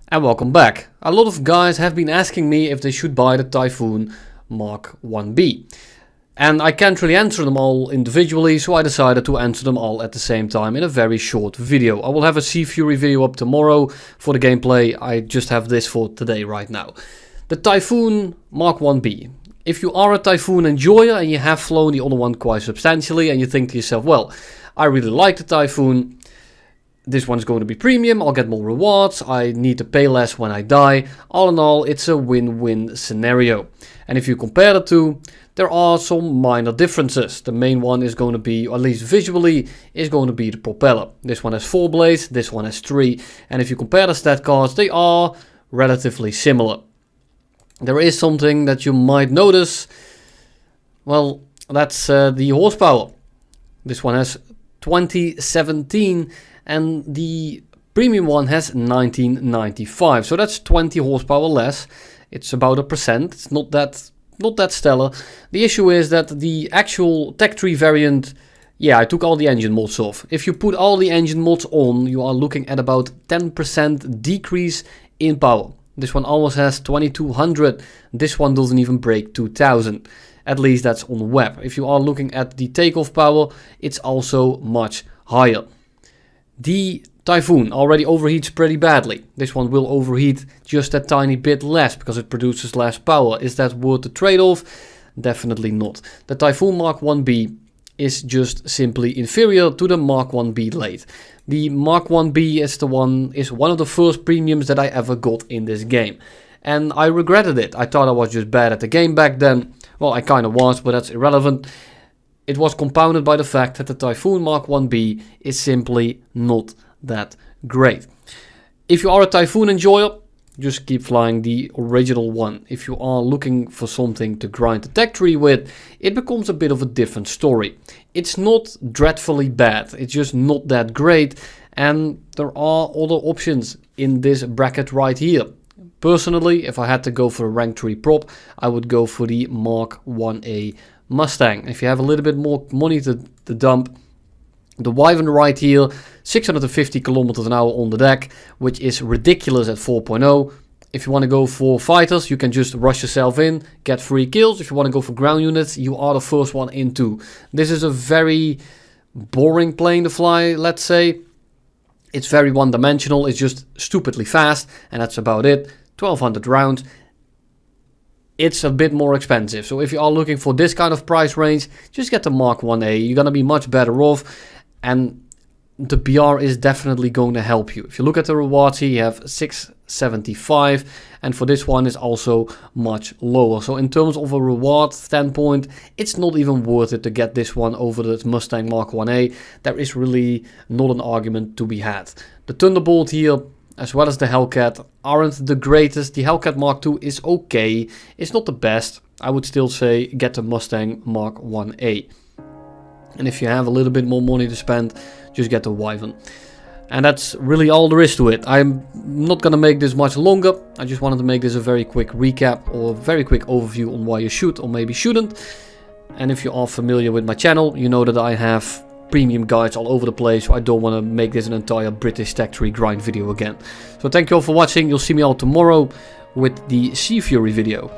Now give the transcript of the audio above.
And welcome back. A lot of guys have been asking me if they should buy the Typhoon Mark 1B. And I can't really answer them all individually, so I decided to answer them all at the same time in a very short video. I will have a Sea Fury video up tomorrow for the gameplay. I just have this for today right now. The Typhoon Mark 1B. If you are a Typhoon enjoyer and you have flown the other one quite substantially and you think to yourself, well, I really like the Typhoon. This one's going to be premium, I'll get more rewards, I need to pay less when I die. All in all, it's a win-win scenario. And if you compare the two, there are some minor differences. The main one is going to be, or at least visually, is going to be the propeller. This one has 4 blades, this one has 3. And if you compare the stat cards, they are relatively similar. There is something that you might notice. Well, that's the horsepower. This one has 2017 and the premium one has 1995. So that's 20 horsepower less. It's about 1%. It's not that stellar. The issue is that the actual Tech Tree variant, yeah, I took all the engine mods off. If you put all the engine mods on, you are looking at about 10% decrease in power. This one almost has 2200. This one doesn't even break 2000. At least that's on the web. If you are looking at the takeoff power, it's also much higher. The Typhoon already overheats pretty badly. This one will overheat just a tiny bit less because it produces less power. Is that worth the trade-off? Definitely not. The Typhoon Mark 1B is just simply inferior to the Mark 1B late. The Mark 1B is one of the first premiums that I ever got in this game. And I regretted it. I thought I was just bad at the game back then. Well, I kind of was, but that's irrelevant. It was compounded by the fact that the Typhoon Mark 1B is simply not that great. If you are a Typhoon enjoyer, just keep flying the original one. If you are looking for something to grind the tech tree with, it becomes a bit of a different story. It's not dreadfully bad, it's just not that great, and there are other options in this bracket right here. Personally, if I had to go for a rank 3 prop, I would go for the Mark 1A Mustang. If you have a little bit more money to dump, the Wyvern right here, 650 kilometers an hour on the deck, which is ridiculous at 4.0. If you want to go for fighters, you can just rush yourself in, get 3 kills. If you want to go for ground units, you are the first one in 2. This is a very boring plane to fly, let's say. It's very one-dimensional, it's just stupidly fast, and that's about it. 1200 rounds. It's a bit more expensive. So if you are looking for this kind of price range, just get the Mark 1A. You're going to be much better off. And the BR is definitely going to help you. If you look at the rewards here, you have 675. And for this one is also much lower. So in terms of a reward standpoint, it's not even worth it to get this one over the Mustang Mark 1A. There is really not an argument to be had. The Thunderbolt here, as well as the Hellcat, aren't the greatest. The Hellcat Mark II is okay. It's not the best. I would still say get the Mustang Mark 1A. And if you have a little bit more money to spend, just get the Wyvern. And that's really all there is to it. I'm not going to make this much longer. I just wanted to make this a very quick recap or a very quick overview on why you should or maybe shouldn't. And if you are familiar with my channel, you know that I have premium guides all over the place, so I don't want to make this an entire British tech tree grind video again. So thank you all for watching. You'll see me all tomorrow with the Sea Fury video.